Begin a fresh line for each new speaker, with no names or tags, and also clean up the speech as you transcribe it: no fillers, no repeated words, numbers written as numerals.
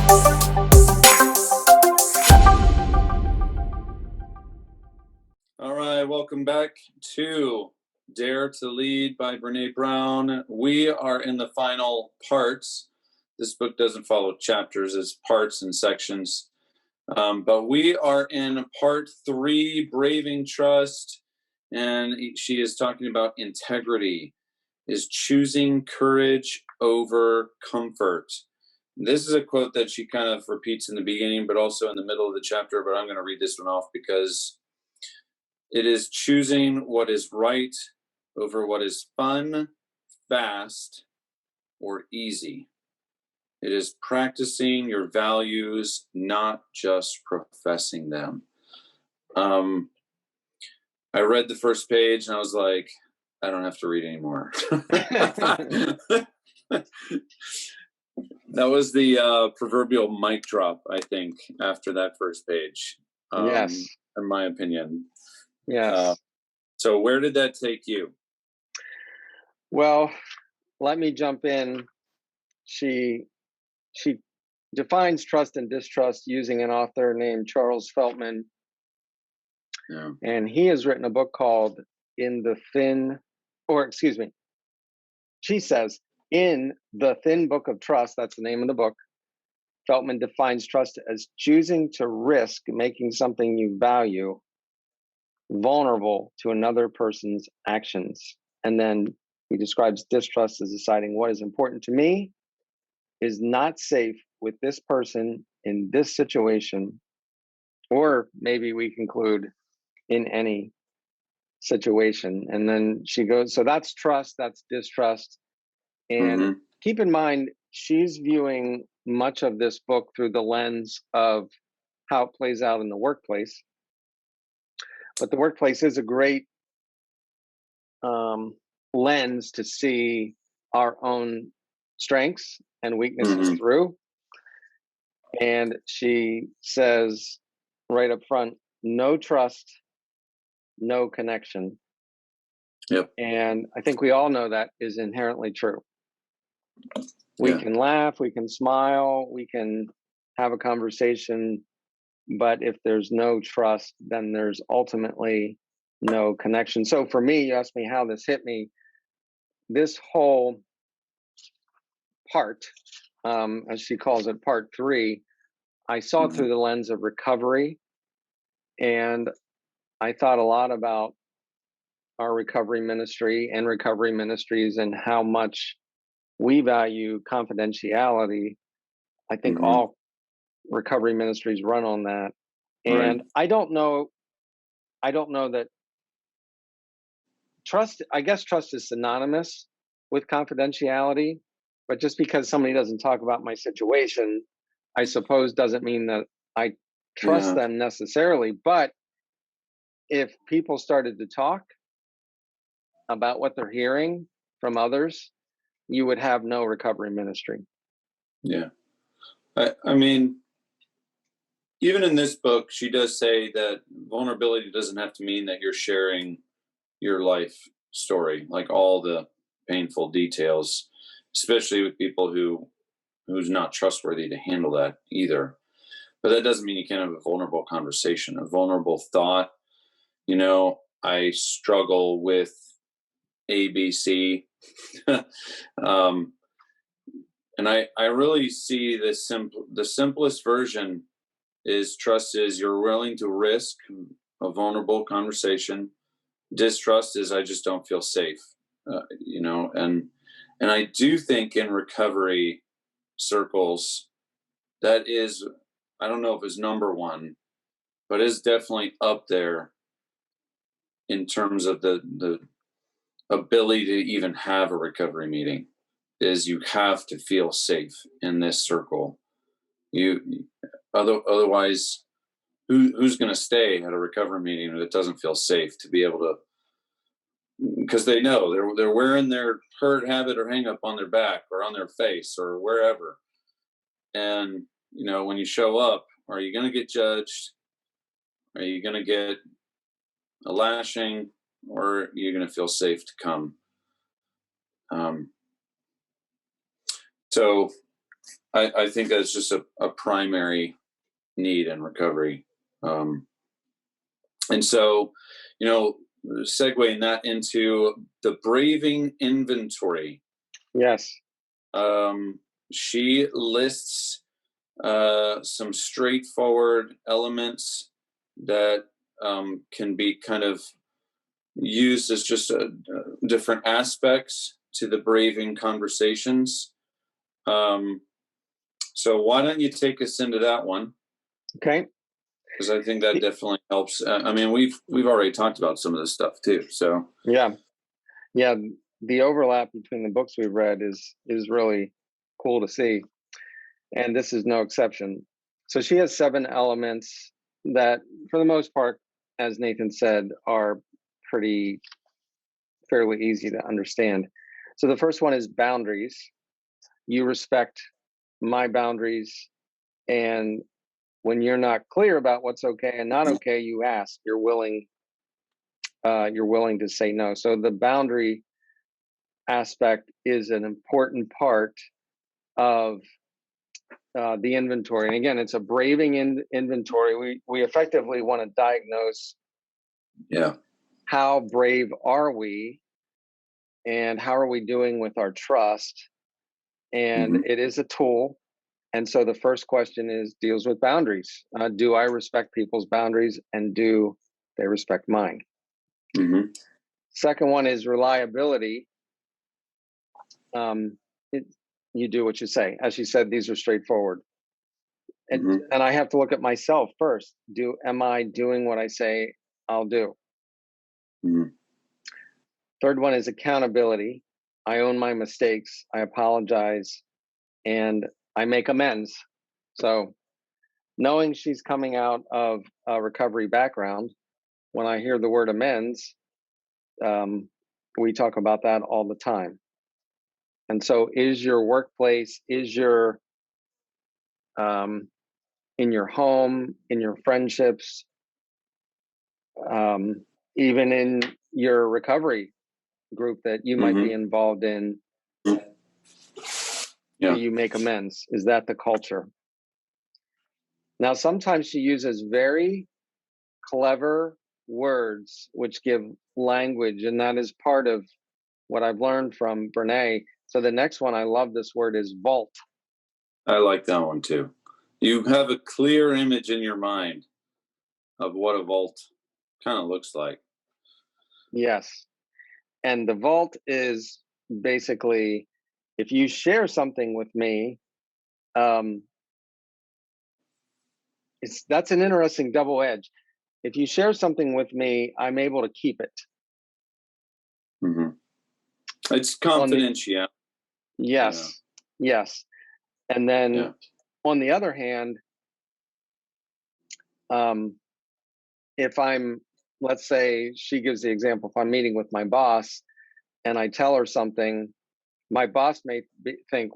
All right, welcome back to Dare to Lead by Brené Brown. We are in the final parts. This book doesn't follow chapters, it's parts and sections. But we are in part 3, Braving Trust, and she is talking about integrity, is choosing courage over comfort. This is a quote that she kind of repeats in the beginning, but also in the middle of the chapter, but I'm going to read this one off because it is choosing what is right over what is fun, fast, or easy. It is practicing your values, not just professing them. I read the first page and I was like, I don't have to read anymore. That was the proverbial mic drop, I think, after that first page.
Yes.
In my opinion.
Yes.
So where did that take you?
Well, let me jump in. She defines trust and distrust using an author named Charles Feltman.
Yeah.
And he has written a book called she says, in the Thin Book of Trust, that's the name of the book, Feltman defines trust as choosing to risk making something you value vulnerable to another person's actions. And then he describes distrust as deciding what is important to me is not safe with this person in this situation, or maybe we conclude in any situation. And then she goes, so that's trust, that's distrust. And keep in mind, she's viewing much of this book through the lens of how it plays out in the workplace. But the workplace is a great lens to see our own strengths and weaknesses through. And she says right up front, no trust, no connection.
Yep.
And I think we all know that is inherently true. We can laugh, we can smile, we can have a conversation, but if there's no trust, then there's ultimately no connection. So for me, you asked me how this hit me. This whole part, as she calls it, part 3, I saw it through the lens of recovery. And I thought a lot about our recovery ministry and recovery ministries and how much we value confidentiality. I think all recovery ministries run on that. And I don't know that trust, I guess trust is synonymous with confidentiality, but just because somebody doesn't talk about my situation, I suppose doesn't mean that I trust them necessarily. But if people started to talk about what they're hearing from others, you would have no recovery ministry.
Yeah. I mean, even in this book, she does say that vulnerability doesn't have to mean that you're sharing your life story, like all the painful details, especially with people who's not trustworthy to handle that either. But that doesn't mean you can't have a vulnerable conversation, a vulnerable thought. You know, I struggle with ABC. And I really see the simplest version is trust is you're willing to risk a vulnerable conversation. Distrust is I just don't feel safe, you know, and I do think in recovery circles, that is, I don't know if it's number one, but is definitely up there in terms of the ability to even have a recovery meeting. Is you have to feel safe in this circle. Otherwise, who's going to stay at a recovery meeting that doesn't feel safe to be able to? Because they know they're wearing their hurt, habit, or hang up on their back or on their face or wherever. And you know, when you show up, are you going to get judged? Are you going to get a lashing, or are you going to feel safe to come? So I think that's just a primary need in recovery. And so, segueing that into the braving inventory.
Yes.
She lists some straightforward elements that can be kind of used as just different aspects to the braving conversations. So why don't you take us into that one?
Okay.
Because I think that definitely helps. I mean, we've already talked about some of this stuff too. So
yeah. The overlap between the books we've read is really cool to see, and this is no exception. So she has 7 elements that, for the most part, as Nathan said, are fairly easy to understand. So the first one is boundaries. You respect my boundaries, and when you're not clear about what's okay and not okay, you ask. You're willing to say no. So the boundary aspect is an important part of the inventory. And again, it's a braving inventory. We effectively want to diagnose how brave are we, and how are we doing with our trust. And it is a tool. And so the first question deals with boundaries. Do I respect people's boundaries, and do they respect mine? Second one is reliability. You do what you say. As she said, these are straightforward. And I have to look at myself first. Am I doing what I say I'll do? Third one is accountability. I own my mistakes. I apologize, and I make amends. So knowing she's coming out of a recovery background, when I hear the word amends, we talk about that all the time. And so is your workplace, is your in your home, in your friendships, even in your recovery group that you might be involved in, do you make amends? Is that the culture? Now, sometimes she uses very clever words which give language, and that is part of what I've learned from Brené. So the next one, I love this word, is vault.
I like that one too. You have a clear image in your mind of what a vault kind of looks like.
Yes. And the vault is basically, if you share something with me, that's an interesting double edge. If you share something with me, I'm able to keep it.
It's confidential.
Yes. And then on the other hand, if let's say she gives the example, if I'm meeting with my boss and I tell her something, my boss may think,